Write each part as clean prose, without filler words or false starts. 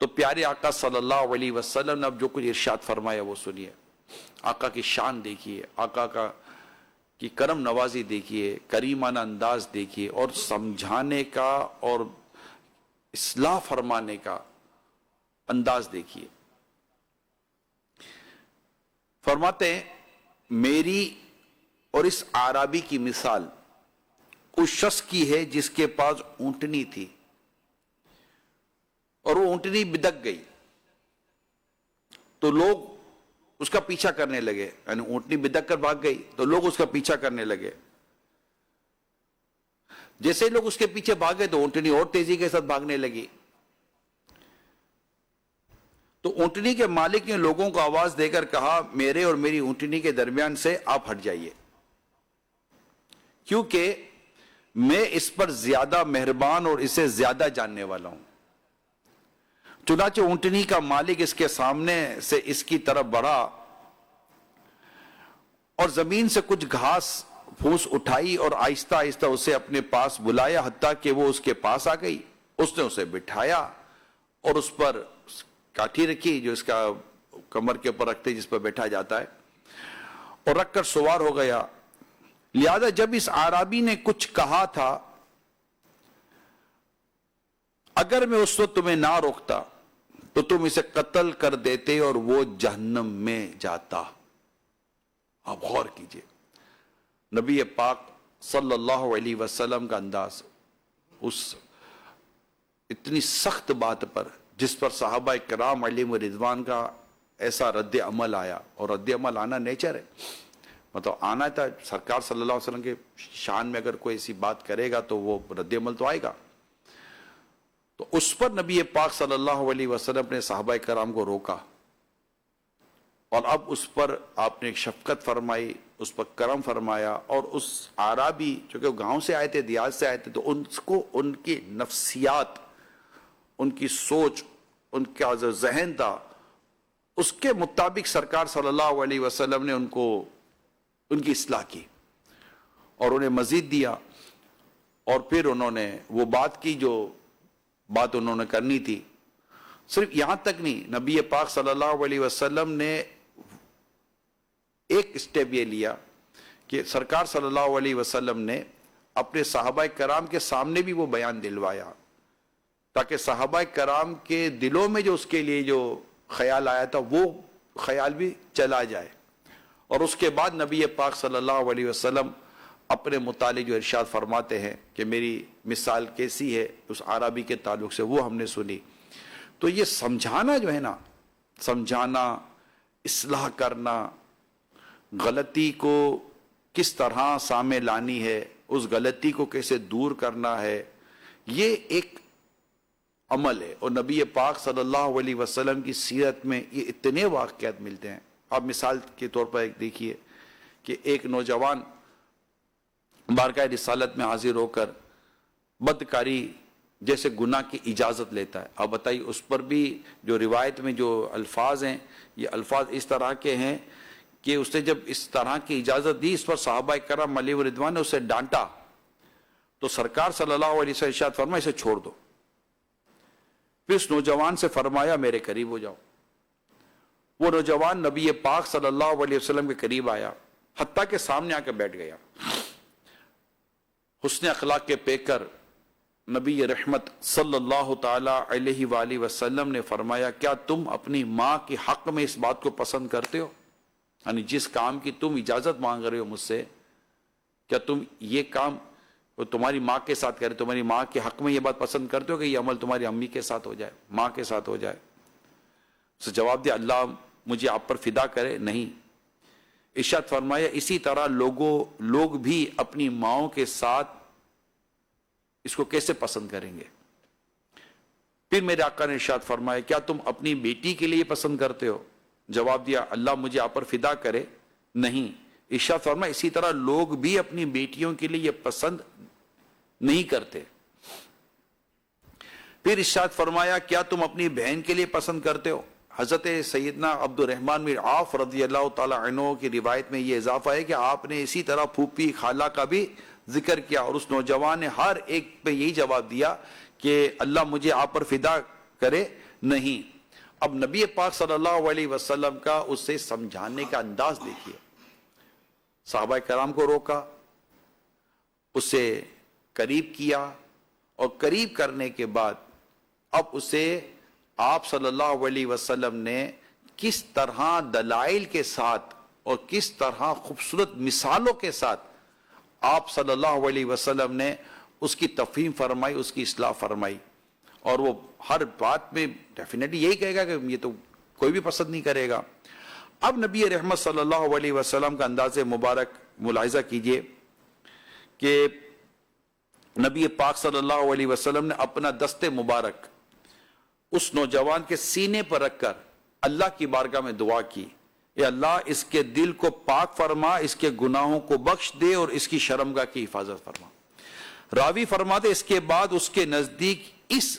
تو پیارے آقا صلی اللہ علیہ وسلم نے اب جو کچھ ارشاد فرمایا وہ سنیے. آقا کی شان دیکھیے, آقا کی کرم نوازی دیکھیے, کریمانہ انداز دیکھیے, اور سمجھانے کا اور اصلاح فرمانے کا انداز دیکھیے. فرماتے ہیں میری اور اس عربی کی مثال اس شخص کی ہے جس کے پاس اونٹنی تھی اور وہ اونٹنی بدک گئی تو لوگ اس کا پیچھا کرنے لگے, یعنی اونٹنی بدک کر بھاگ گئی تو لوگ اس کا پیچھا کرنے لگے. جیسے لوگ اس کے پیچھے بھاگے تو اونٹنی اور تیزی کے ساتھ بھاگنے لگی. تو اونٹنی کے مالک نے لوگوں کو آواز دے کر کہا میرے اور میری اونٹنی کے درمیان سے آپ ہٹ جائیے, کیونکہ میں اس پر زیادہ مہربان اور اسے زیادہ جاننے والا ہوں. چنانچہ اونٹنی کا مالک اس کے سامنے سے اس کی طرف بڑھا اور زمین سے کچھ گھاس پھوس اٹھائی اور آہستہ آہستہ اسے اپنے پاس بلایا حتیٰ کہ وہ اس کے پاس آ گئی. اس نے اسے بٹھایا اور اس پر کاٹھی رکھی جو اس کا کمر کے اوپر رکھتے جس پر بیٹھا جاتا ہے, اور رکھ کر سوار ہو گیا. لہذا جب اس عربی نے کچھ کہا تھا اگر میں اس وقت تمہیں نہ روکتا تو تم اسے قتل کر دیتے اور وہ جہنم میں جاتا. آپ غور کیجئے نبی پاک صلی اللہ علیہ وسلم کا انداز اس اتنی سخت بات پر جس پر صحابہ کرام علیہم رضوان کا ایسا رد عمل آیا, اور رد عمل آنا نیچر ہے, مطلب آنا تھا. سرکار صلی اللہ علیہ وسلم کے شان میں اگر کوئی ایسی بات کرے گا تو وہ رد عمل تو آئے گا. تو اس پر نبی پاک صلی اللہ علیہ وسلم نے صحابہ کرام کو روکا, اور اب اس پر آپ نے ایک شفقت فرمائی, اس پر کرم فرمایا, اور اس عربی جو کہ گاؤں سے آئے تھے, دیہات سے آئے تھے, تو ان کو ان کی نفسیات, ان کی سوچ, ان کا جو ذہن تھا اس کے مطابق سرکار صلی اللہ علیہ وسلم نے ان کی اصلاح کی اور انہیں مزید دیا. اور پھر انہوں نے وہ بات کی جو بات انہوں نے کرنی تھی. صرف یہاں تک نہیں, نبی پاک صلی اللہ علیہ وسلم نے ایک اسٹیپ یہ لیا کہ سرکار صلی اللہ علیہ وسلم نے اپنے صحابہ کرام کے سامنے بھی وہ بیان دلوایا تاکہ صحابہ کرام کے دلوں میں جو اس کے لیے جو خیال آیا تھا وہ خیال بھی چلا جائے. اور اس کے بعد نبی پاک صلی اللہ علیہ وسلم اپنے متعلق جو ارشاد فرماتے ہیں کہ میری مثال کیسی ہے اس عربی کے تعلق سے, وہ ہم نے سنی. تو یہ سمجھانا جو ہے نا, سمجھانا, اصلاح کرنا, غلطی کو کس طرح سامنے لانی ہے, اس غلطی کو کیسے دور کرنا ہے, یہ ایک عمل ہے. اور نبی پاک صلی اللہ علیہ وسلم کی سیرت میں یہ اتنے واقعات ملتے ہیں. آپ مثال کے طور پر ایک دیکھیے کہ ایک نوجوان بارگاہ رسالت میں حاضر ہو کر بدکاری جیسے گناہ کی اجازت لیتا ہے. آپ بتائیے اس پر بھی جو روایت میں جو الفاظ ہیں یہ الفاظ اس طرح کے ہیں کہ اس نے جب اس طرح کی اجازت دی, اس پر صحابہ کرام علیہ رضوان نے اسے ڈانٹا تو سرکار صلی اللہ علیہ وسلم ارشاد فرمایا اسے چھوڑ دو. پھر اس نوجوان سے فرمایا میرے قریب ہو جاؤ. وہ نوجوان نبی پاک صلی اللہ علیہ وسلم کے قریب آیا حتیٰ کہ سامنے آ کے بیٹھ گیا. حسن اخلاق کے پیکر نبی رحمت صلی اللہ تعالی علیہ وآلہ وسلم نے فرمایا کیا تم اپنی ماں کے حق میں اس بات کو پسند کرتے ہو, یعنی جس کام کی تم اجازت مانگ رہے ہو مجھ سے, کیا تم یہ کام تمہاری ماں کے ساتھ کرے, تمہاری ماں کے حق میں یہ بات پسند کرتے ہو کہ یہ عمل تمہاری امی کے ساتھ ہو جائے, ماں کے ساتھ ہو جائے؟ اسے جواب دیا اللہ مجھے آپ پر فدا کرے نہیں. ارشاد فرمایا اسی طرح لوگ بھی اپنی ماؤں کے ساتھ اس کو کیسے پسند کریں گے. پھر میرے آقا نے ارشاد فرمایا کیا تم اپنی بیٹی کے لیے پسند کرتے ہو؟ جواب دیا اللہ مجھے آپ پر فدا کرے نہیں. ارشاد فرمایا اسی طرح لوگ بھی اپنی بیٹیوں کے لیے یہ پسند نہیں کرتے. پھر ارشاد فرمایا کیا تم اپنی بہن کے لیے پسند کرتے ہو؟ حضرت سیدنا عبد الرحمن بن عوف رضی اللہ تعالی عنہ کی روایت میں یہ اضافہ ہے کہ آپ نے اسی طرح پھوپھی خالہ کا بھی ذکر کیا, اور اس نوجوان نے ہر ایک پہ یہی جواب دیا کہ اللہ مجھے آپ پر فدا کرے نہیں. اب نبی پاک صلی اللہ علیہ وسلم کا اسے سمجھانے کا انداز دیکھیے. صحابہ کرام کو روکا, اسے قریب کیا, اور قریب کرنے کے بعد اب اسے آپ صلی اللہ علیہ وسلم نے کس طرح دلائل کے ساتھ اور کس طرح خوبصورت مثالوں کے ساتھ آپ صلی اللہ علیہ وسلم نے اس کی تفہیم فرمائی, اس کی اصلاح فرمائی. اور وہ ہر بات میں ڈیفینیٹلی یہی کہے گا کہ یہ تو کوئی بھی پسند نہیں کرے گا. اب نبی رحمت صلی اللہ علیہ وسلم کا انداز مبارک ملاحظہ کیجئے کہ نبی پاک صلی اللہ علیہ وسلم نے اپنا دست مبارک اس نوجوان کے سینے پر رکھ کر اللہ کی بارگاہ میں دعا کی, اے اللہ اس کے دل کو پاک فرما, اس کے گناہوں کو بخش دے اور اس کی شرمگاہ کی حفاظت فرما. راوی فرماتے اس کے بعد اس کے نزدیک اس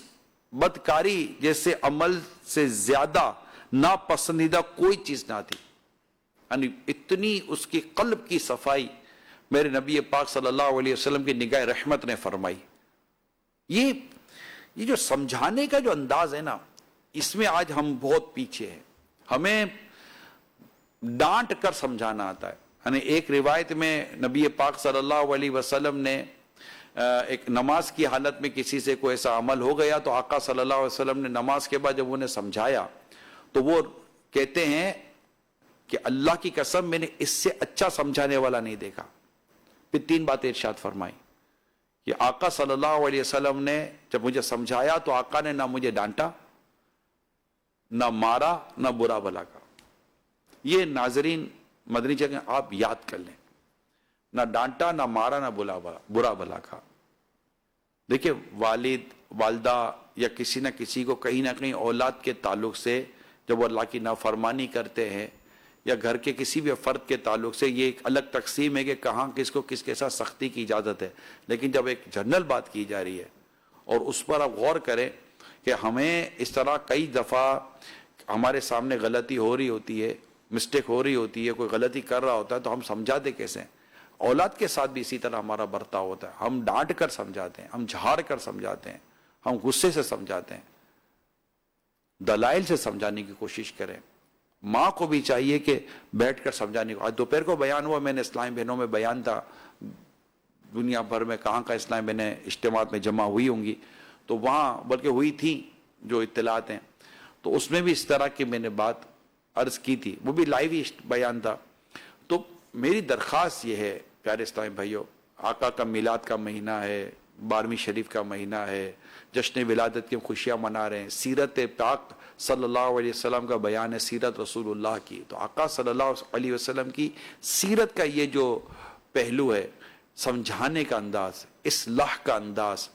بدکاری جیسے عمل سے زیادہ ناپسندیدہ کوئی چیز نہ تھی. یعنی اتنی اس کی قلب کی صفائی میرے نبی پاک صلی اللہ علیہ وسلم کی نگاہ رحمت نے فرمائی. یہ جو سمجھانے کا جو انداز ہے نا, اس میں آج ہم بہت پیچھے ہیں. ہمیں ڈانٹ کر سمجھانا آتا ہے. یعنی ایک روایت میں نبی پاک صلی اللہ علیہ وسلم نے ایک نماز کی حالت میں کسی سے کوئی ایسا عمل ہو گیا تو آقا صلی اللہ علیہ وسلم نے نماز کے بعد جب انہیں سمجھایا تو وہ کہتے ہیں کہ اللہ کی قسم میں نے اس سے اچھا سمجھانے والا نہیں دیکھا. پھر 3 باتیں ارشاد فرمائی کہ آقا صلی اللہ علیہ وسلم نے جب مجھے سمجھایا تو آقا نے نہ مجھے ڈانٹا, نہ مارا, نہ برا بھلا کہا. یہ ناظرین مدنی چینل آپ یاد کر لیں, نہ ڈانٹا, نہ مارا, نہ برا بھلا کہا. دیکھیں والد والدہ یا کسی نہ کسی کو کہیں نہ کہیں اولاد کے تعلق سے جب وہ اللہ کی نافرمانی کرتے ہیں یا گھر کے کسی بھی فرد کے تعلق سے, یہ ایک الگ تقسیم ہے کہ کہاں کس کو کس کے ساتھ سختی کی اجازت ہے. لیکن جب ایک جنرل بات کی جا رہی ہے اور اس پر آپ غور کریں کہ ہمیں اس طرح کئی دفعہ ہمارے سامنے غلطی ہو رہی ہوتی ہے, مسٹیک ہو رہی ہوتی ہے, کوئی غلطی کر رہا ہوتا ہے تو ہم سمجھاتے کیسے ہیں. اولاد کے ساتھ بھی اسی طرح ہمارا برتاؤ ہوتا ہے. ہم ڈانٹ کر سمجھاتے ہیں, ہم جھاڑ کر سمجھاتے ہیں, ہم غصے سے سمجھاتے ہیں. دلائل سے سمجھانے کی کوشش کریں. ماں کو بھی چاہیے کہ بیٹھ کر سمجھانے کو. آج دوپہر کو بیان ہوا, میں نے اسلامی بہنوں میں بیان تھا, دنیا بھر میں کہاں کا اسلامی بہنیں اجتماعات میں جمع ہوئی ہوں گی, تو وہاں بلکہ ہوئی تھی جو اطلاعات ہیں, تو اس میں بھی اس طرح کی میں نے بات عرض کی تھی, وہ بھی لائیو ہی بیان تھا. تو میری درخواست یہ ہے پیارے اسلامی بھائیوں, آقا کا میلاد کا مہینہ ہے, 12ویں شریف کا مہینہ ہے, جشن ولادت کی خوشیاں منا رہے ہیں, سیرت پاک صلی اللہ علیہ وسلم کا بیان ہے, سیرت رسول اللہ کی. تو آقا صلی اللہ علیہ وسلم کی سیرت کا یہ جو پہلو ہے, سمجھانے کا انداز, اصلاح کا انداز,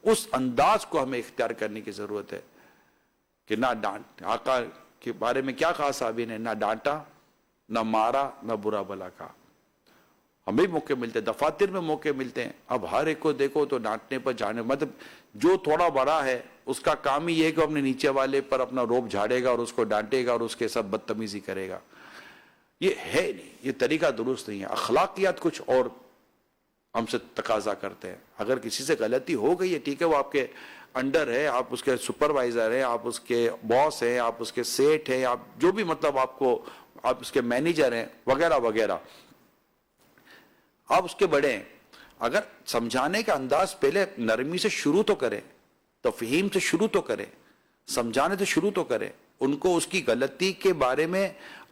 اس انداز کو ہمیں اختیار کرنے کی ضرورت ہے کہ نہ ڈانٹ. آقا کے بارے میں کیا کہا صحابی نے, نہ ڈانٹا, نہ مارا, نہ برا بھلا کہا. ہمیں موقع ملتے ہیں, دفاتر میں موقع ملتے ہیں. اب ہر ایک کو دیکھو تو ڈانٹنے پر جانے, مطلب جو تھوڑا بڑا ہے اس کا کام ہی یہ ہے کہ اپنے نیچے والے پر اپنا روب جھاڑے گا اور اس کو ڈانٹے گا اور اس کے ساتھ بدتمیزی کرے گا. یہ ہے نہیں, یہ طریقہ درست نہیں ہے. اخلاقیات کچھ اور ہم سے تقاضا کرتے ہیں. اگر کسی سے غلطی ہو گئی ہے ٹھیک ہے, وہ آپ کے انڈر ہے, آپ اس کے سپروائزر ہیں, آپ اس کے باس ہیں, آپ اس کے سیٹ ہیں, آپ جو بھی مطلب آپ اس کے مینیجر ہیں وغیرہ وغیرہ, آپ اس کے بڑے ہیں. اگر سمجھانے کا انداز پہلے نرمی سے شروع تو کریں, تفہیم سے شروع تو کریں, سمجھانے سے شروع تو کریں, ان کو اس کی غلطی کے بارے میں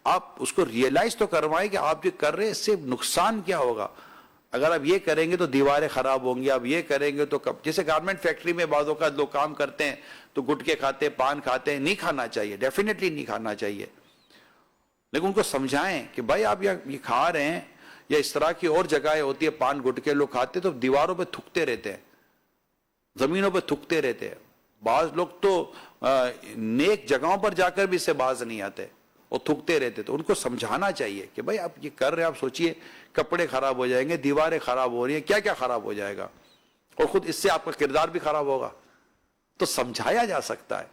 آپ اس کو ریئلائز تو کروائیں کہ آپ جو کر رہے ہیں اس سے نقصان کیا ہوگا. اگر آپ یہ کریں گے تو دیواریں خراب ہوں گی, آپ یہ کریں گے تو جیسے گارمنٹ فیکٹری میں بعض اوقات لوگ کام کرتے ہیں تو گٹکے کھاتے ہیں, پان کھاتے ہیں, نہیں کھانا چاہیے, ڈیفینیٹلی نہیں کھانا چاہیے. لیکن ان کو سمجھائیں کہ بھائی آپ یہ کھا رہے ہیں, یا اس طرح کی اور جگہیں ہوتی ہے پان گٹکے لوگ کھاتے تو دیواروں پہ تھکتے رہتے ہیں, زمینوں پہ تھکتے رہتے ہیں. بعض لوگ تو نیک جگہوں پر جا کر بھی اس سے باز نہیں آتے اور تھکتے رہتے. تو ان کو سمجھانا چاہیے کہ بھائی آپ یہ کر رہے ہیں, آپ سوچئے کپڑے خراب ہو جائیں گے, دیواریں خراب ہو رہی ہیں, کیا کیا خراب ہو جائے گا, اور خود اس سے آپ کا کردار بھی خراب ہوگا. تو سمجھایا جا سکتا ہے,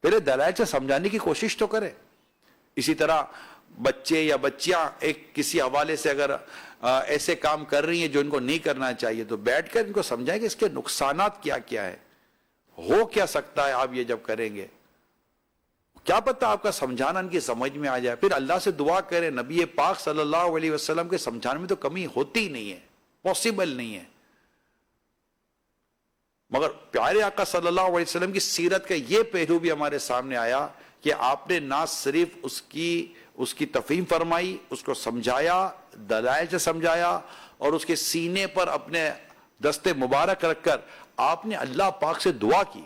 پہلے دلائل سے سمجھانے کی کوشش تو کرے. اسی طرح بچے یا بچیاں ایک کسی حوالے سے اگر ایسے کام کر رہی ہیں جو ان کو نہیں کرنا چاہیے تو بیٹھ کر ان کو سمجھائیں کہ اس کے نقصانات کیا کیا ہے, ہو کیا سکتا ہے آپ یہ جب کریں گے. کیا پتہ آپ کا سمجھانا ان کی سمجھ میں آ جائے. پھر اللہ سے دعا کریں. نبی پاک صلی اللہ علیہ وسلم کے سمجھانے میں تو کمی ہوتی ہی نہیں ہے, پاسبل نہیں ہے. مگر پیارے آقا صلی اللہ علیہ وسلم کی سیرت کا یہ پہلو بھی ہمارے سامنے آیا کہ آپ نے نہ صرف اس کی تفہیم فرمائی, اس کو سمجھایا, دلائل سے سمجھایا, اور اس کے سینے پر اپنے دستے مبارک رکھ کر آپ نے اللہ پاک سے دعا کی.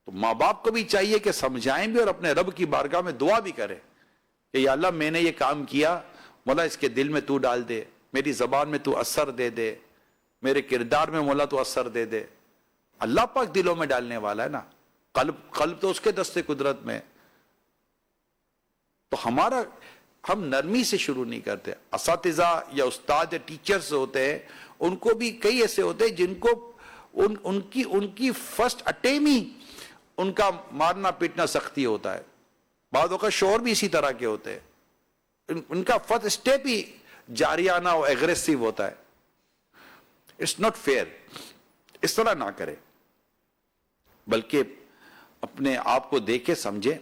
تو ماں باپ کو بھی چاہیے کہ سمجھائیں بھی اور اپنے رب کی بارگاہ میں دعا بھی کرے کہ یا اللہ میں نے یہ کام کیا, مولا اس کے دل میں تو ڈال دے, میری زبان میں تو اثر دے دے, میرے کردار میں مولا تو اثر دے دے. اللہ پاک دلوں میں ڈالنے والا ہے نا, قلب تو اس کے دستے قدرت میں. تو ہم نرمی سے شروع نہیں کرتے. اساتذہ یا استاد یا ٹیچرز ہوتے ہیں, ان کو بھی کئی ایسے ہوتے ہیں جن کو ان کی فرسٹ اٹیمپ ہی ان کا مارنا پیٹنا سختی ہوتا ہے. بعض اوقات شوہر بھی اسی طرح کے ہوتے ہیں, ان کا فرسٹ اسٹیپ ہی جاریانہ اور ایگریسو ہوتا ہے. It's not fair. اس طرح نہ کرے, بلکہ اپنے آپ کو دیکھے سمجھے,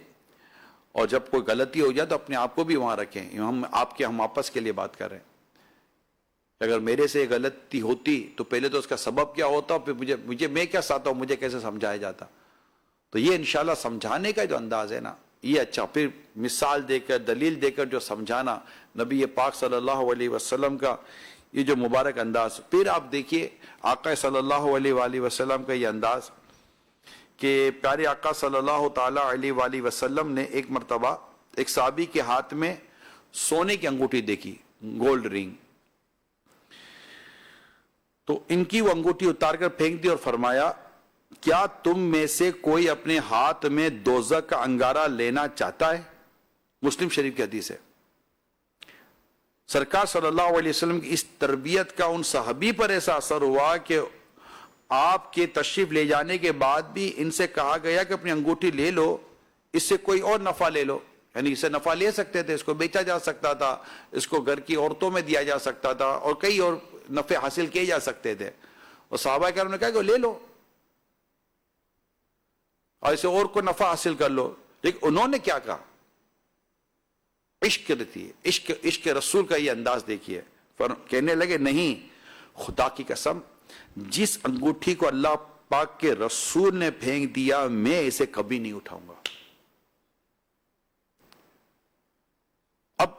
اور جب کوئی غلطی ہو جائے تو اپنے آپ کو بھی وہاں رکھیں. ہم آپس کے لیے بات کر رہے ہیں. اگر میرے سے غلطی ہوتی تو پہلے تو اس کا سبب کیا ہوتا, پھر میں کیا ساتھ ہوں, مجھے کیسے سمجھایا جاتا. تو یہ انشاءاللہ سمجھانے کا جو انداز ہے نا, یہ اچھا. پھر مثال دے کر, دلیل دے کر جو سمجھانا, نبی پاک صلی اللہ علیہ وسلم کا یہ جو مبارک انداز. پھر آپ دیکھیے آقا صلی اللہ علیہ وآلہ وسلم کا یہ انداز کہ پیارے آقا صلی اللہ تعالی علیہ وآلہ وسلم نے ایک مرتبہ ایک صحابی کے ہاتھ میں سونے کی انگوٹھی دیکھی, گولڈ رنگ. تو ان کی وہ انگوٹھی اتار کر پھینک دی اور فرمایا, کیا تم میں سے کوئی اپنے ہاتھ میں دوزخ کا انگارہ لینا چاہتا ہے؟ مسلم شریف کی حدیث ہے. سرکار صلی اللہ علیہ وسلم کی اس تربیت کا ان صحابی پر ایسا اثر ہوا کہ آپ کے تشریف لے جانے کے بعد بھی ان سے کہا گیا کہ اپنی انگوٹھی لے لو, اس سے کوئی اور نفع لے لو. یعنی اسے نفع لے سکتے تھے, اس کو بیچا جا سکتا تھا, اس کو گھر کی عورتوں میں دیا جا سکتا تھا, اور کئی اور نفع حاصل کیے جا سکتے تھے. اور صحابہ کرام نے کہا کہ لے لو اور اسے اور کو نفع حاصل کر لو. لیکن انہوں نے کیا کہا؟ عشق رہتی ہے, عشق رسول کا یہ انداز دیکھیے. کہنے لگے نہیں, خدا کی قسم, جس انگوٹھی کو اللہ پاک کے رسول نے پھینک دیا میں اسے کبھی نہیں اٹھاؤں گا. اب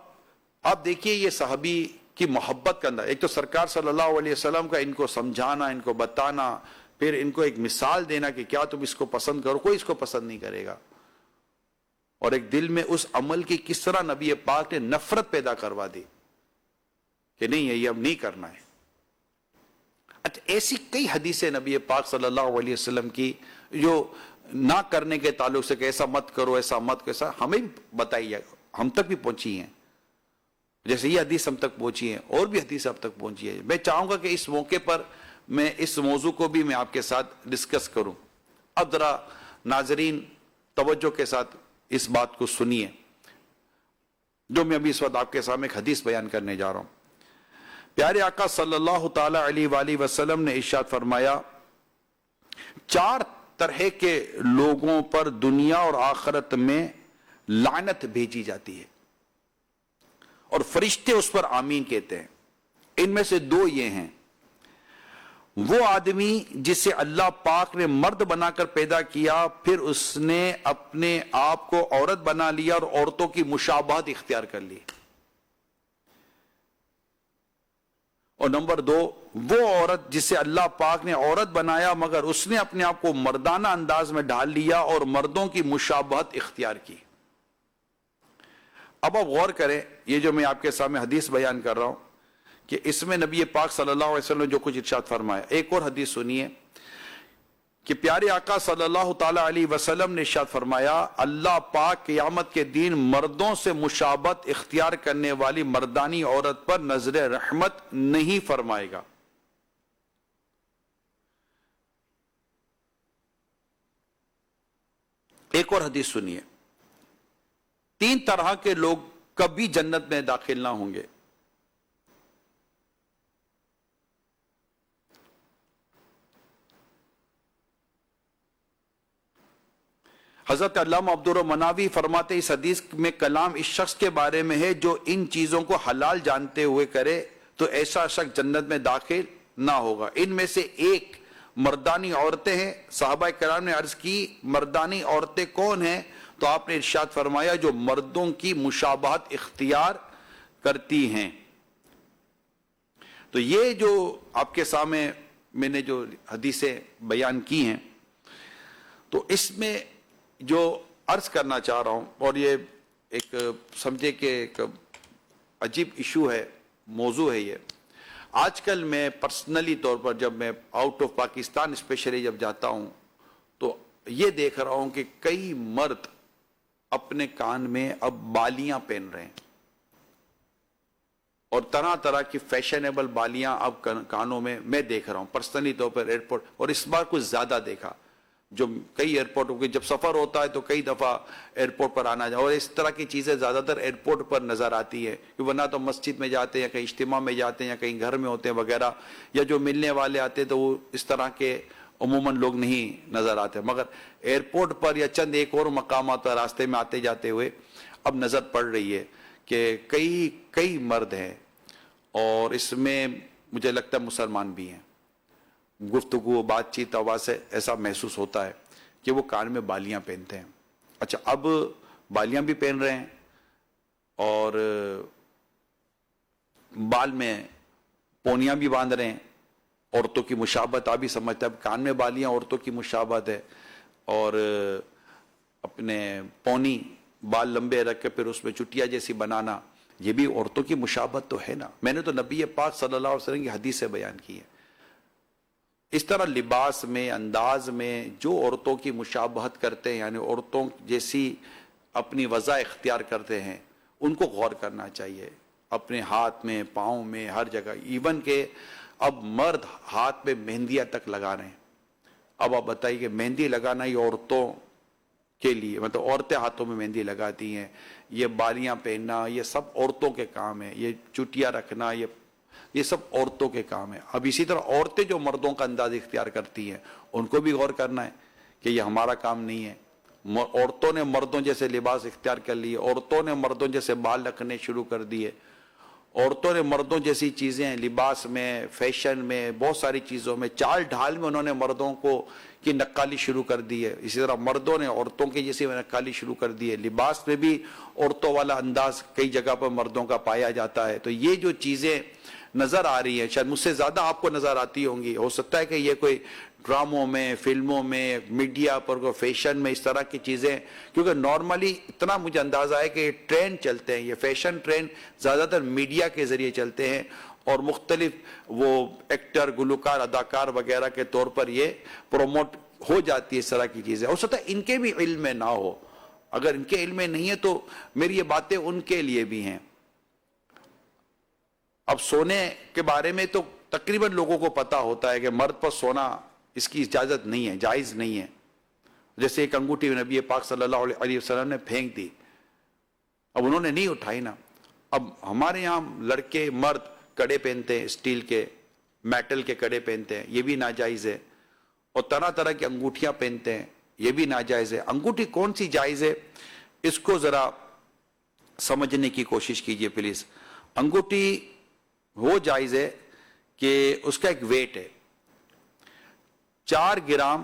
آپ دیکھیے یہ صحابی کی محبت کا انداز. ایک تو سرکار صلی اللہ علیہ وسلم کا ان کو سمجھانا, ان کو بتانا, پھر ان کو ایک مثال دینا کہ کیا تم اس کو پسند کرو, کوئی اس کو پسند نہیں کرے گا. اور ایک دل میں اس عمل کی کس طرح نبی پاک نے نفرت پیدا کروا دی کہ نہیں یہ اب نہیں کرنا ہے. اچھا, ایسی کئی حدیثیں نبی پاک صلی اللہ علیہ وسلم کی جو نہ کرنے کے تعلق سے کہ ایسا مت کرو, ایسا مت کرو, ایسا ہمیں بھی بتائی ہے, ہم تک بھی پہنچی ہیں. جیسے یہ حدیث ہم تک پہنچی ہے, اور بھی حدیث اب تک پہنچی ہے. میں چاہوں گا کہ اس موقع پر میں اس موضوع کو بھی میں آپ کے ساتھ ڈسکس کروں. اب ذرا ناظرین توجہ کے ساتھ اس بات کو سنیے جو میں ابھی اس وقت آپ کے سامنے ایک حدیث بیان کرنے جا رہا ہوں. پیارے آقا صلی اللہ تعالی علیہ وآلہ وسلم نے ارشاد فرمایا, 4 طرح کے لوگوں پر دنیا اور آخرت میں لعنت بھیجی جاتی ہے اور فرشتے اس پر آمین کہتے ہیں. ان میں سے 2 یہ ہیں, وہ آدمی جسے اللہ پاک نے مرد بنا کر پیدا کیا, پھر اس نے اپنے آپ کو عورت بنا لیا اور عورتوں کی مشابہت اختیار کر لی. اور نمبر 2, وہ عورت جسے اللہ پاک نے عورت بنایا مگر اس نے اپنے آپ کو مردانہ انداز میں ڈال لیا اور مردوں کی مشابہت اختیار کی. اب آپ غور کریں, یہ جو میں آپ کے سامنے حدیث بیان کر رہا ہوں کہ اس میں نبی پاک صلی اللہ علیہ وسلم نے جو کچھ ارشاد فرمایا. ایک اور حدیث سنیے کہ پیارے آقا صلی اللہ تعالی علیہ وسلم نے ارشاد فرمایا, اللہ پاک قیامت کے دن مردوں سے مشابہت اختیار کرنے والی مردانی عورت پر نظر رحمت نہیں فرمائے گا. ایک اور حدیث سنیے, 3 طرح کے لوگ کبھی جنت میں داخل نہ ہوں گے. حضرت علامہ عبدالمناوی فرماتے اس حدیث میں کلام اس شخص کے بارے میں ہے جو ان چیزوں کو حلال جانتے ہوئے کرے تو ایسا شخص جنت میں داخل نہ ہوگا. ان میں سے ایک مردانی عورتیں ہیں. صحابہ کرام نے عرض کی مردانی عورتیں کون ہیں؟ تو آپ نے ارشاد فرمایا جو مردوں کی مشابہت اختیار کرتی ہیں. تو یہ جو آپ کے سامنے میں نے جو حدیثیں بیان کی ہیں تو اس میں جو عرض کرنا چاہ رہا ہوں، اور یہ ایک سمجھے کہ ایک عجیب ایشو ہے، موضوع ہے. یہ آج کل میں پرسنلی طور پر جب میں آؤٹ آف پاکستان اسپیشلی جب جاتا ہوں تو یہ دیکھ رہا ہوں کہ کئی مرد اپنے کان میں اب بالیاں پہن رہے ہیں، اور طرح طرح کی فیشنیبل بالیاں اب کانوں میں دیکھ رہا ہوں پرسنلی طور پر ایئرپورٹ. اور اس بار کچھ زیادہ دیکھا، جو کئی ایئرپورٹوں کے جب سفر ہوتا ہے تو کئی دفعہ ایئرپورٹ پر آنا جائے، اور اس طرح کی چیزیں زیادہ تر ایئرپورٹ پر نظر آتی ہے، کہ ورنہ تو مسجد میں جاتے ہیں یا کہیں اجتماع میں جاتے ہیں یا کہیں گھر میں ہوتے ہیں وغیرہ، یا جو ملنے والے آتے ہیں تو وہ اس طرح کے عموماً لوگ نہیں نظر آتے. مگر ایئرپورٹ پر یا چند ایک اور مقامات پر راستے میں آتے جاتے ہوئے اب نظر پڑ رہی ہے کہ کئی مرد ہیں، اور اس میں مجھے لگتا ہے مسلمان بھی ہیں. گفتگو بات چیت آواز سے ایسا محسوس ہوتا ہے کہ وہ کان میں بالیاں پہنتے ہیں. اچھا، اب بالیاں بھی پہن رہے ہیں اور بال میں پونیاں بھی باندھ رہے ہیں. عورتوں کی مشابہت آپ بھی سمجھتے ہیں، اب کان میں بالیاں عورتوں کی مشابہت ہے، اور اپنے پونی بال لمبے رکھ کے پھر اس میں چٹیا جیسی بنانا، یہ بھی عورتوں کی مشابہت تو ہے نا. میں نے تو نبی پاک صلی اللہ علیہ وسلم کی حدیث سے بیان کی ہے. اس طرح لباس میں، انداز میں جو عورتوں کی مشابہت کرتے ہیں، یعنی عورتوں جیسی اپنی وضع اختیار کرتے ہیں، ان کو غور کرنا چاہیے. اپنے ہاتھ میں، پاؤں میں، ہر جگہ. ایون کہ اب مرد ہاتھ میں مہندیاں تک لگا رہے ہیں. اب آپ بتائیے کہ مہندی لگانا یہ عورتوں کے لیے، مطلب عورتیں ہاتھوں میں مہندی لگاتی ہیں، یہ بالیاں پہننا یہ سب عورتوں کے کام ہے، یہ چٹیاں رکھنا یہ سب عورتوں کے کام ہے. اب اسی طرح عورتیں جو مردوں کا انداز اختیار کرتی ہیں ان کو بھی غور کرنا ہے کہ یہ ہمارا کام نہیں ہے. عورتوں نے مردوں جیسے لباس اختیار کر لیے، عورتوں نے مردوں جیسے بال رکھنے شروع کر دیے، عورتوں نے مردوں جیسی چیزیں لباس میں، فیشن میں، بہت ساری چیزوں میں، چال ڈھال میں انہوں نے مردوں کی نقالی شروع کر دی ہے. اسی طرح مردوں نے عورتوں کی جیسی نقالی شروع کر دی ہے. لباس میں بھی عورتوں والا انداز کئی جگہ پر مردوں کا پایا جاتا ہے. تو یہ جو چیزیں نظر آ رہی ہیں، شاید مجھ سے زیادہ آپ کو نظر آتی ہوں گی. ہو سکتا ہے کہ یہ کوئی ڈراموں میں، فلموں میں، میڈیا پر، کوئی فیشن میں اس طرح کی چیزیں، کیونکہ نارملی اتنا مجھے اندازہ ہے کہ یہ ٹرینڈ چلتے ہیں، یہ فیشن ٹرینڈ زیادہ تر میڈیا کے ذریعے چلتے ہیں، اور مختلف وہ ایکٹر، گلوکار، اداکار وغیرہ کے طور پر یہ پروموٹ ہو جاتی ہے اس طرح کی چیزیں. ہو سکتا ہے ان کے بھی علم میں نہ ہو. اگر ان کے علم میں نہیں ہے تو میری یہ باتیں ان کے لیے بھی ہیں. اب سونے کے بارے میں تو تقریباً لوگوں کو پتا ہوتا ہے کہ مرد پر سونا اس کی اجازت نہیں ہے، جائز نہیں ہے. جیسے ایک انگوٹھی نبی پاک صلی اللہ علیہ وسلم نے پھینک دی، اب انہوں نے نہیں اٹھائی نا. اب ہمارے یہاں لڑکے مرد کڑے پہنتے ہیں، اسٹیل کے، میٹل کے کڑے پہنتے ہیں، یہ بھی ناجائز ہے. اور طرح طرح کی انگوٹھیاں پہنتے ہیں، یہ بھی ناجائز ہے. انگوٹھی کون سی جائز ہے اس کو ذرا سمجھنے کی کوشش کیجئے پلیز. انگوٹھی وہ جائز ہے کہ اس کا ایک ویٹ ہے 4 گرام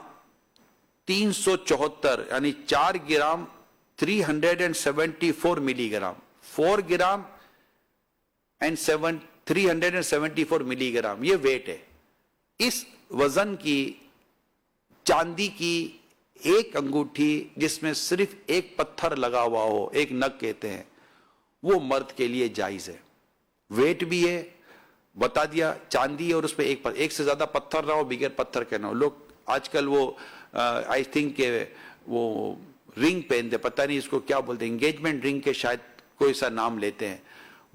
374، یعنی 4 گرام 374 ملی گرام، 4 گرام اینڈ 374 ملی گرام یہ ویٹ ہے. اس وزن کی چاندی کی ایک انگوٹھی جس میں صرف ایک پتھر لگا ہوا ہو، ایک نگ کہتے ہیں، وہ مرد کے لیے جائز ہے. ویٹ بھی ہے، بتا دیا، چاندی ہے، اور اس پہ ایک سے زیادہ پتھر نہ ہو، بغیر پتھر کے نہ ہو. لوگ آج کل وہ آئی تھنک کہ وہ رنگ پہنتے، پتہ نہیں اس کو کیا بولتے ہیں، انگیجمنٹ رنگ کے شاید کوئی سا نام لیتے ہیں،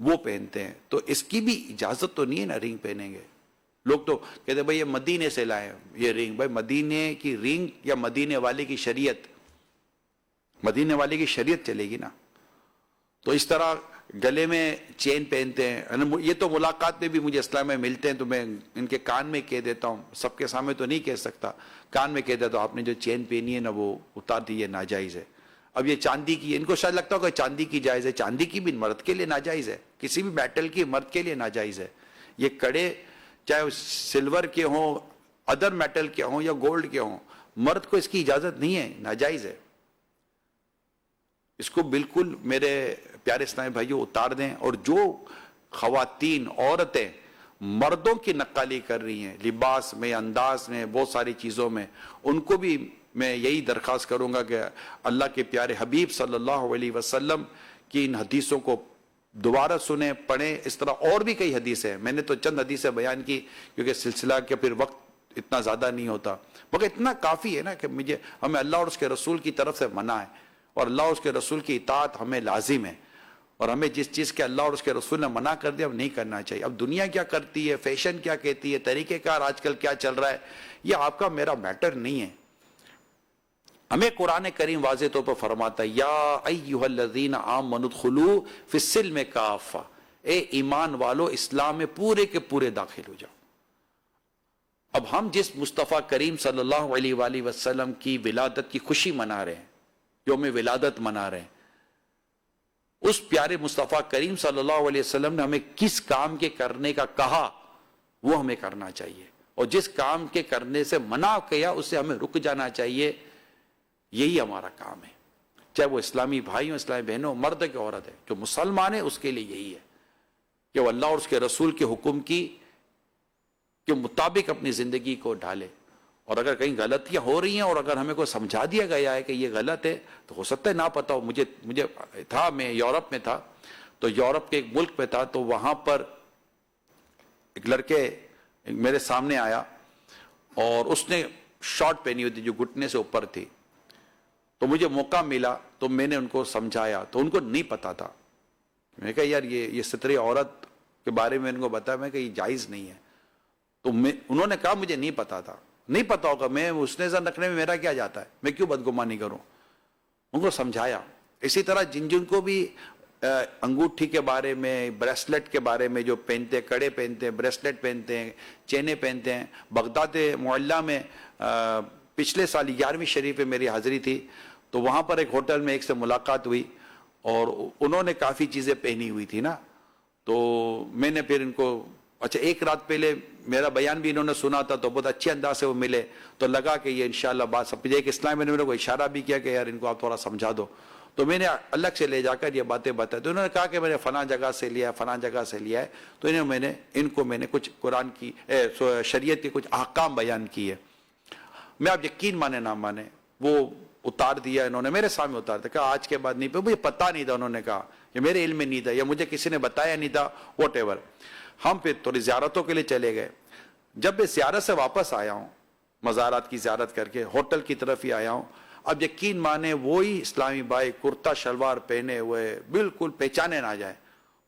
وہ پہنتے ہیں. تو اس کی بھی اجازت تو نہیں ہے نا رنگ پہنیں گے. لوگ تو کہتے ہیں بھائی یہ مدینے سے لائے یہ رنگ. بھائی مدینے کی رنگ یا مدینے والے کی شریعت، مدینے والے کی شریعت چلے گی نا. تو اس طرح گلے میں چین پہنتے ہیں. یہ تو ملاقات میں بھی مجھے اسلام میں ملتے ہیں تو میں ان کے کان میں کہہ دیتا ہوں, سب کے سامنے تو نہیں کہہ سکتا, کان میں کہہ دیتا ہوں آپ نے جو چین پہنی ہے نا وہ اتار دیجیے, ناجائز ہے. اب یہ چاندی کی, ان کو شاید لگتا ہوگا چاندی کی جائز ہے, چاندی کی بھی مرد کے لیے ناجائز ہے, کسی بھی میٹل کی مرد کے لیے ناجائز ہے. یہ کڑے چاہے سلور کے ہوں, ادر میٹل کے ہوں یا گولڈ کے ہوں, مرد کو اس کی اجازت نہیں ہے, ناجائز ہے. اس کو بالکل میرے پیارے اسلامی بھائیوں اتار دیں. اور جو خواتین عورتیں مردوں کی نقالی کر رہی ہیں لباس میں, انداز میں, بہت ساری چیزوں میں, ان کو بھی میں یہی درخواست کروں گا کہ اللہ کے پیارے حبیب صلی اللہ علیہ وسلم کی ان حدیثوں کو دوبارہ سنیں, پڑھیں. اس طرح اور بھی کئی حدیثیں ہیں, میں نے تو چند حدیثیں بیان کی کیونکہ سلسلہ کے پھر وقت اتنا زیادہ نہیں ہوتا, مگر اتنا کافی ہے نا کہ ہمیں اللہ اور اس کے رسول کی طرف سے منع ہے, اور اللہ اور اس کے رسول کی اطاعت ہمیں لازم ہے, اور ہمیں جس چیز کے اللہ اور اس کے رسول نے منع کر دیا اب نہیں کرنا چاہیے. اب دنیا کیا کرتی ہے, فیشن کیا کہتی ہے, طریقہ کار آج کل کیا چل رہا ہے, یہ آپ کا میرا میٹر نہیں ہے. ہمیں قرآن کریم واضح طور پر فرماتا ہے یا ایھا الذین آمنوا ادخلوا فی السلم کافہ, اے ایمان والو اسلام میں پورے کے پورے داخل ہو جاؤ. اب ہم جس مصطفیٰ کریم صلی اللہ علیہ وآلہ وسلم کی ولادت کی خوشی منا رہے ہیں, یوم ولادت منا رہے ہیں, اس پیارے مصطفیٰ کریم صلی اللہ علیہ وسلم نے ہمیں کس کام کے کرنے کا کہا وہ ہمیں کرنا چاہیے, اور جس کام کے کرنے سے منع کیا اس سے ہمیں رک جانا چاہیے. یہی ہمارا کام ہے, چاہے وہ اسلامی بھائی ہوں, اسلامی بہنوں, مرد کے عورت ہے, جو مسلمان ہے اس کے لیے یہی ہے کہ وہ اللہ اور اس کے رسول کے حکم کے مطابق اپنی زندگی کو ڈھالے. اور اگر کہیں غلطیاں ہو رہی ہیں اور اگر ہمیں کوئی سمجھا دیا گیا ہے کہ یہ غلط ہے تو ہو سکتا ہے نہ پتا ہو. مجھے تھا, میں یورپ میں تھا, تو یورپ کے ایک ملک میں تھا, تو وہاں پر ایک لڑکے میرے سامنے آیا اور اس نے شارٹ پہنی ہوئی تھی جو گھٹنے سے اوپر تھی. تو مجھے موقع ملا تو میں نے ان کو سمجھایا, تو ان کو نہیں پتا تھا. میں نے کہا یار یہ سترے عورت کے بارے میں ان کو بتایا, میں کہ یہ جائز نہیں ہے. تو انہوں نے کہا مجھے نہیں پتا تھا. نہیں پتا ہوگا, میں اس نے نظر رکھنے میں میرا کیا جاتا ہے, میں کیوں بدگمانی کروں. ان کو سمجھایا. اسی طرح جن کو بھی انگوٹھی کے بارے میں, بریسلٹ کے بارے میں, جو پہنتے, کڑے پہنتے ہیں, بریسلٹ پہنتے ہیں, چینیں پہنتے ہیں. بغداد معلیٰ میں پچھلے سال 11ویں شریف میں میری حاضری تھی, تو وہاں پر ایک ہوٹل میں ایک سے ملاقات ہوئی اور انہوں نے کافی چیزیں پہنی ہوئی تھی نا. تو میں نے پھر ان کو, اچھا ایک رات پہلے میرا بیان بھی انہوں نے سنا تھا تو بہت اچھے انداز سے وہ ملے, تو لگا کہ یہ انشاءاللہ بات سب. ایک اسلام میں نے میرے کو اشارہ بھی کیا کہ یار ان کو آپ تھوڑا سمجھا دو, تو میں نے الگ سے لے جا کر یہ باتیں بتائی. تو انہوں نے کہا کہ میں نے فلاں جگہ سے لیا ہے, فلاں جگہ سے لیا ہے. تو میں نے کچھ قرآن کی شریعت کے کچھ احکام بیان کیے. میں آپ یقین مانے نہ مانے وہ اتار دیا انہوں نے, میرے سامنے اتار دیا. کہا آج کے بعد نہیں, مجھے پتا نہیں تھا, انہوں نے کہا یہ میرے علم میں نہیں تھا یا مجھے کسی نے بتایا نہیں تھا, واٹ ایور. ہم پھر تھوڑی زیارتوں کے لیے چلے گئے. جب میں زیارت سے واپس آیا ہوں, مزارات کی زیارت کر کے ہوٹل کی طرف ہی آیا ہوں, اب یقین مانے وہی اسلامی بھائی کرتا شلوار پہنے ہوئے, بالکل پہچانے نہ جائیں,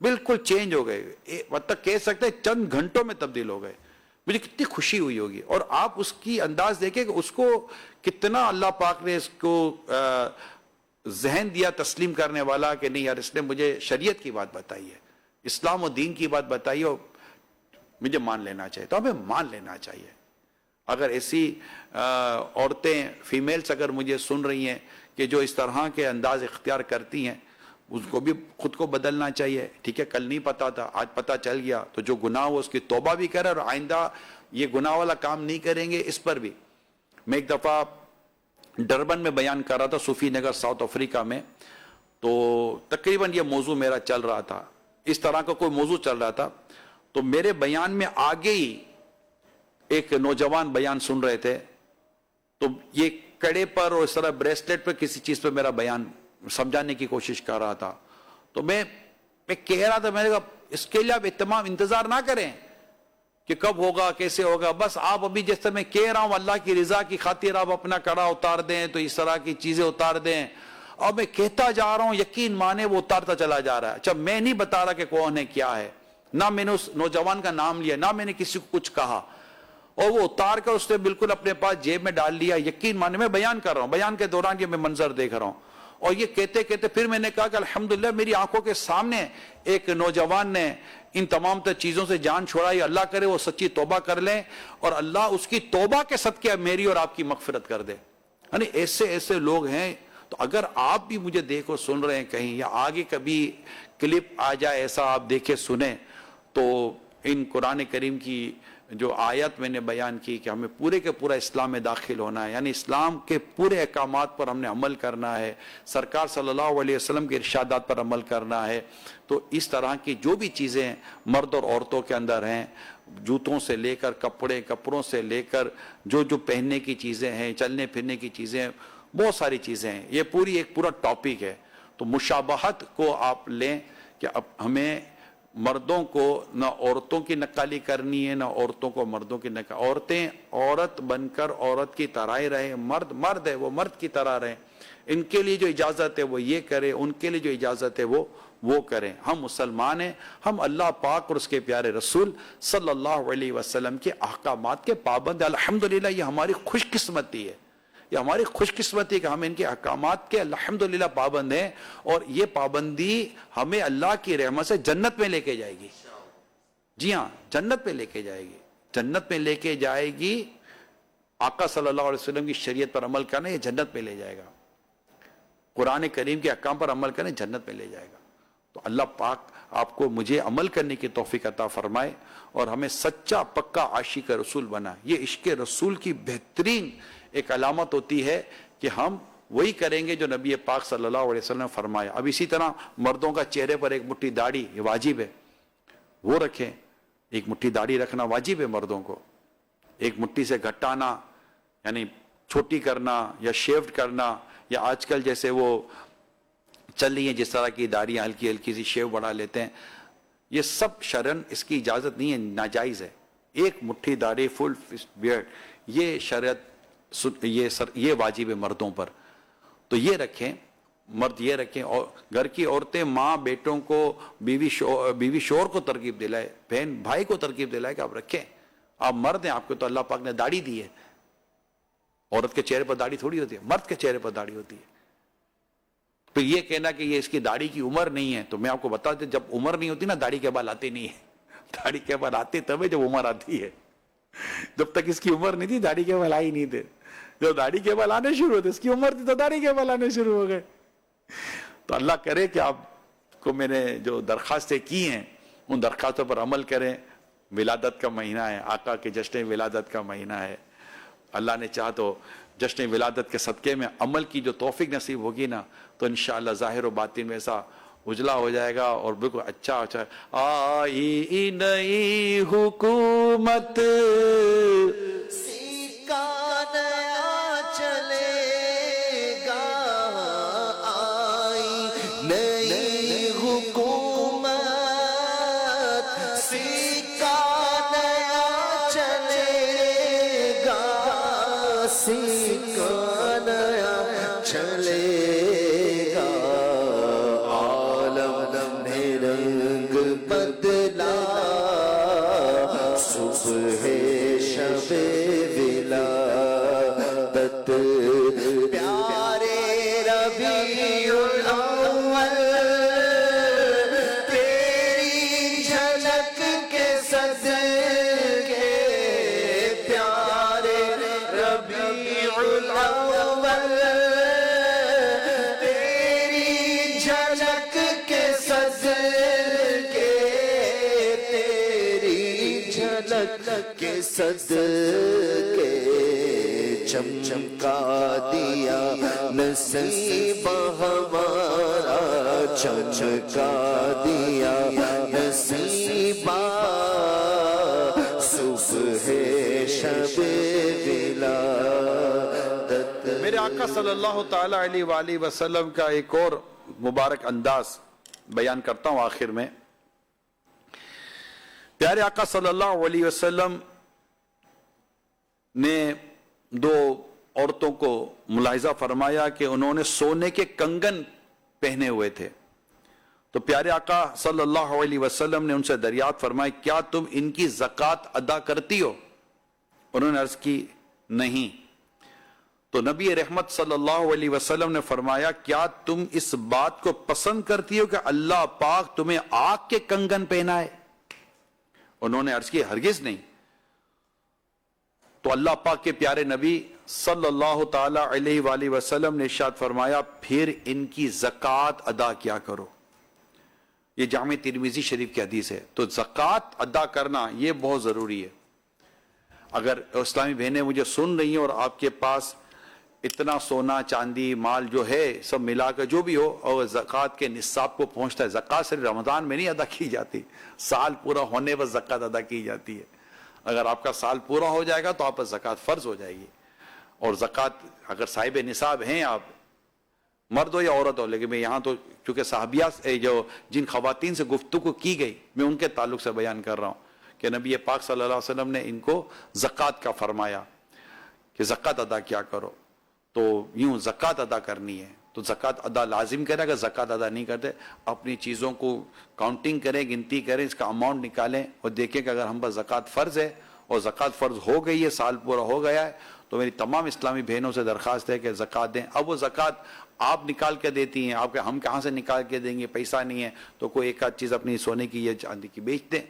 بالکل چینج ہو گئے. مطلب کہہ سکتے چند گھنٹوں میں تبدیل ہو گئے. مجھے کتنی خوشی ہوئی ہوگی. اور آپ اس کی انداز دیکھیں کہ اس کو کتنا اللہ پاک نے اس کو ذہن دیا تسلیم کرنے والا کہ نہیں یار اس نے مجھے شریعت کی بات بتائی ہے, اسلام و دین کی بات بتائی ہے, اور مجھے مان لینا چاہیے. تو ہمیں مان لینا چاہیے. اگر ایسی عورتیں, فیمیلز اگر مجھے سن رہی ہیں کہ جو اس طرح کے انداز اختیار کرتی ہیں, اس کو بھی خود کو بدلنا چاہیے. ٹھیک ہے, کل نہیں پتا تھا, آج پتا چل گیا, تو جو گناہ ہو اس کی توبہ بھی کرے, اور آئندہ یہ گناہ والا کام نہیں کریں گے. اس پر بھی میں ایک دفعہ ڈربن میں بیان کر رہا تھا, صوفی نگر ساؤتھ افریقہ میں, تو تقریباً یہ موضوع میرا چل رہا تھا, اس طرح کا کوئی موضوع چل رہا تھا. تو میرے بیان میں آگے ہی ایک نوجوان بیان سن رہے تھے, تو یہ کڑے پر اور اس طرح بریسلیٹ پر کسی چیز پہ میرا بیان سمجھانے کی کوشش کر رہا تھا. تو میں کہہ رہا تھا, میں نے کہا اس کے لیے آپ اہتمام انتظار نہ کریں کہ کب ہوگا, کیسے ہوگا. بس آپ ابھی جیسے میں کہہ رہا ہوں اللہ کی رضا کی خاطر آپ اپنا کڑا اتار دیں, تو اس طرح کی چیزیں اتار دیں. اور میں کہتا جا رہا ہوں, یقین مانے وہ اتارتا چلا جا رہا ہے. اچھا میں نہیں بتا رہا کہ کون ہے کیا ہے, نہ میں نے اس نوجوان کا نام لیا, نہ میں نے کسی کو کچھ کہا, اور وہ اتار کر اس نے بالکل اپنے پاس جیب میں ڈال لیا. یقین مانے میں بیان کر رہا ہوں, بیان کے دوران یہ میں منظر دیکھ رہا ہوں, اور یہ کہتے کہتے پھر میں نے کہا کہ الحمدللہ میری آنکھوں کے سامنے ایک نوجوان نے ان تمام تر چیزوں سے جان چھوڑائی. اللہ کرے وہ سچی توبہ کر لیں اور اللہ اس کی توبہ کے صدقے میری اور آپ کی مغفرت کر دے. یعنی ایسے ایسے لوگ ہیں. تو اگر آپ بھی مجھے دیکھو سن رہے ہیں کہیں یا آگے کبھی کلپ آ جائے ایسا آپ دیکھے سنیں, تو ان قرآن کریم کی جو آیت میں نے بیان کی کہ ہمیں پورے کے پورا اسلام میں داخل ہونا ہے, یعنی اسلام کے پورے احکامات پر ہم نے عمل کرنا ہے, سرکار صلی اللہ علیہ وسلم کے ارشادات پر عمل کرنا ہے. تو اس طرح کی جو بھی چیزیں مرد اور عورتوں کے اندر ہیں, جوتوں سے لے کر کپڑوں سے لے کر جو پہننے کی چیزیں ہیں, چلنے پھرنے کی چیزیں, بہت ساری چیزیں ہیں. یہ ایک پورا ٹاپک ہے. تو مشابہت کو آپ لیں کہ اب ہمیں مردوں کو نہ عورتوں کی نقالی کرنی ہے, نہ عورتوں کو مردوں کی نقالی. عورتیں عورت بن کر عورت کی طرح ہی رہیں, مرد ہے وہ مرد کی طرح رہیں. ان کے لیے جو اجازت ہے وہ یہ کرے, ان کے لیے جو اجازت ہے وہ کریں. ہم مسلمان ہیں, ہم اللہ پاک اور اس کے پیارے رسول صلی اللہ علیہ وسلم کے احکامات کے پابند ہیں. الحمدللہ یہ ہماری خوش قسمتی ہے, یہ ہماری خوش قسمتی ہے کہ ہم ان کے احکامات کے الحمدللہ پابند ہیں, اور یہ پابندی ہمیں اللہ کی رحمت سے جنت میں لے کے جائے گی. جی ہاں, جنت میں لے کے جائے گی, جنت میں لے کے جائے گی. آقا صلی اللہ علیہ وسلم کی شریعت پر عمل کرنا یہ جنت میں لے جائے گا, قرآن کریم کے احکام پر عمل کرنا جنت میں لے جائے گا. تو اللہ پاک آپ کو مجھے عمل کرنے کی توفیق عطا فرمائے اور ہمیں سچا پکا عاشق رسول بنا. یہ عشق رسول کی بہترین ایک علامت ہوتی ہے کہ ہم وہی کریں گے جو نبی پاک صلی اللہ علیہ وسلم نے فرمایا. اب اسی طرح مردوں کا چہرے پر ایک مٹھی داڑھی یہ واجب ہے, وہ رکھیں. ایک مٹھی داڑھی رکھنا واجب ہے مردوں کو. ایک مٹھی سے گھٹانا یعنی چھوٹی کرنا یا شیفٹ کرنا, یا آج کل جیسے وہ چل رہی ہیں جس طرح کی داڑیاں ہلکی ہلکی سی شیو بڑھا لیتے ہیں, یہ سب شرعن اس کی اجازت نہیں ہے, ناجائز ہے. ایک مٹھی داڑھی فل بیئرڈ یہ شریعت یہ واجب ہے مردوں پر. تو یہ رکھیں, مرد یہ رکھیں. اور گھر کی عورتیں ماں بیٹوں کو, بیوی شوہر کو ترغیب دلائے, بہن بھائی کو ترغیب دلائے کہ آپ رکھیں. آپ مرد ہیں, آپ کو تو اللہ پاک نے داڑھی دی ہے. عورت کے چہرے پر داڑھی تھوڑی ہوتی ہے, مرد کے چہرے پر داڑھی ہوتی ہے. تو یہ کہنا کہ یہ اس کی داڑھی کی عمر نہیں ہے, تو میں آپ کو بتا دوں جب عمر نہیں ہوتی نا داڑھی کے بال آتے نہیں ہے. داڑھی کے بال آتے تب ہے جب عمر آتی ہے. جب تک اس کی عمر نہیں تھی داڑھی کے بال آئی نہیں تھے. جب داڑھی کے بال آنے شروع ہوتے, اس کی عمر تھی تو داڑھی کے بال آنے شروع ہو گئے. تو اللہ کرے کہ آپ کو میں نے جو درخواستیں کی ہیں ان درخواستوں پر عمل کریں. ولادت کا مہینہ ہے, آقا کے جشن ولادت کا مہینہ ہے. اللہ نے چاہا تو جشن ولادت کے صدقے میں عمل کی جو توفیق نصیب ہوگی نا, تو انشاءاللہ ظاہر و باطن میں ایسا اجلا ہو جائے گا اور بالکل اچھا. آئی نئی حکومت سکہ نیا چلے گا, آئی نئی حکومت سکہ نیا چلے گا, سکہ نیا چلے گا. عالم نے رنگ بدلا, صبح شب ولادت, پیارے ربیع الاول تیری جھلک کے صدقے, پیارے ربیع الاول تیری جھلک کے صدقے, تیری جھلک کے صدقے چمچمکا دیا نصیب ہمارا, چمچمکا دیا نصیب صبح شب ولادت. میرے آقا صلی اللہ تعالی علیہ وآلہ وسلم کا ایک اور مبارک انداز بیان کرتا ہوں آخر میں. پیارے آقا صلی اللہ علیہ وسلم نے دو عورتوں کو ملاحظہ فرمایا کہ انہوں نے سونے کے کنگن پہنے ہوئے تھے. تو پیارے آقا صلی اللہ علیہ وسلم نے ان سے دریافت فرمایا کیا تم ان کی زکوٰۃ ادا کرتی ہو؟ انہوں نے عرض کی نہیں. تو نبی رحمت صلی اللہ علیہ وسلم نے فرمایا کیا تم اس بات کو پسند کرتی ہو کہ اللہ پاک تمہیں آگ کے کنگن پہنائے؟ انہوں نے عرض کی ہرگز نہیں. تو اللہ پاک کے پیارے نبی صلی اللہ تعالی علیہ وآلہ وسلم نے ارشاد فرمایا پھر ان کی زکوٰۃ ادا کیا کرو. یہ جامع ترمذی شریف کی حدیث ہے. تو زکوٰۃ ادا کرنا یہ بہت ضروری ہے. اگر اسلامی بہنیں مجھے سن رہی ہیں اور آپ کے پاس اتنا سونا چاندی مال جو ہے سب ملا کر جو بھی ہو اور زکوٰۃ کے نصاب کو پہنچتا ہے، زکوٰۃ صرف رمضان میں نہیں ادا کی جاتی، سال پورا ہونے پر زکوٰۃ ادا کی جاتی ہے. اگر آپ کا سال پورا ہو جائے گا تو آپ پر زکوٰۃ فرض ہو جائے گی. اور زکوٰۃ اگر صاحب نصاب ہیں آپ، مرد ہو یا عورت ہو، لیکن میں یہاں تو چونکہ صحابیات جو جن خواتین سے گفتگو کی گئی میں ان کے تعلق سے بیان کر رہا ہوں کہ نبی پاک صلی اللہ علیہ وسلم نے ان کو زکوٰۃ کا فرمایا کہ زکوٰۃ ادا کیا کرو. تو یوں زکوٰۃ ادا کرنی ہے تو زکوٰۃ ادا لازم کریں. اگر زکوٰۃ ادا نہیں کرتے اپنی چیزوں کو کاؤنٹنگ کریں، گنتی کریں، اس کا اماؤنٹ نکالیں اور دیکھیں کہ اگر ہم پر زکوٰۃ فرض ہے اور زکوٰۃ فرض ہو گئی ہے، سال پورا ہو گیا ہے، تو میری تمام اسلامی بہنوں سے درخواست ہے کہ زکوٰۃ دیں. اب وہ زکوٰۃ آپ نکال کے دیتی ہیں، آپ کے ہم کہاں سے نکال کے دیں گے، پیسہ نہیں ہے، تو کوئی ایک آدھ چیز اپنی سونے کی یا چاندی کی بیچ دیں،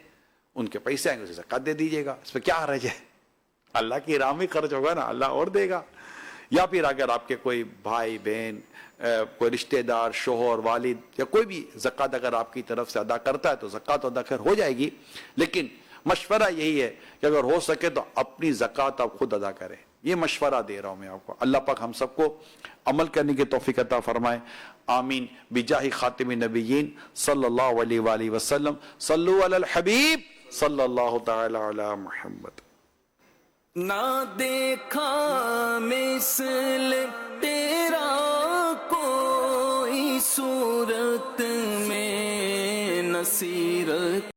ان کے پیسے آئیں گے اسے زکوٰۃ دے دیجیے گا. اس پہ کیا حرج ہے؟ اللہ کی راہ میں خرچ ہوگا نا، اللہ اور دے گا. یا پھر اگر آپ کے کوئی بھائی بہن، کوئی رشتہ دار، شوہر، والد یا کوئی بھی زکوٰۃ اگر آپ کی طرف سے ادا کرتا ہے تو زکوٰۃ ادا خیر ہو جائے گی. لیکن مشورہ یہی ہے کہ اگر ہو سکے تو اپنی زکوٰۃ آپ خود ادا کریں. یہ مشورہ دے رہا ہوں میں آپ کو. اللہ پاک ہم سب کو عمل کرنے کی توفیق عطا فرمائے. آمین. بجاہ خاتم النبیین صلی اللہ علیہ وآلہ وسلم. صلو علی الحبیب صلی اللہ تعالی علی محمد. نہ دیکھا مثل تیرا کوئی صورت میں نصیرت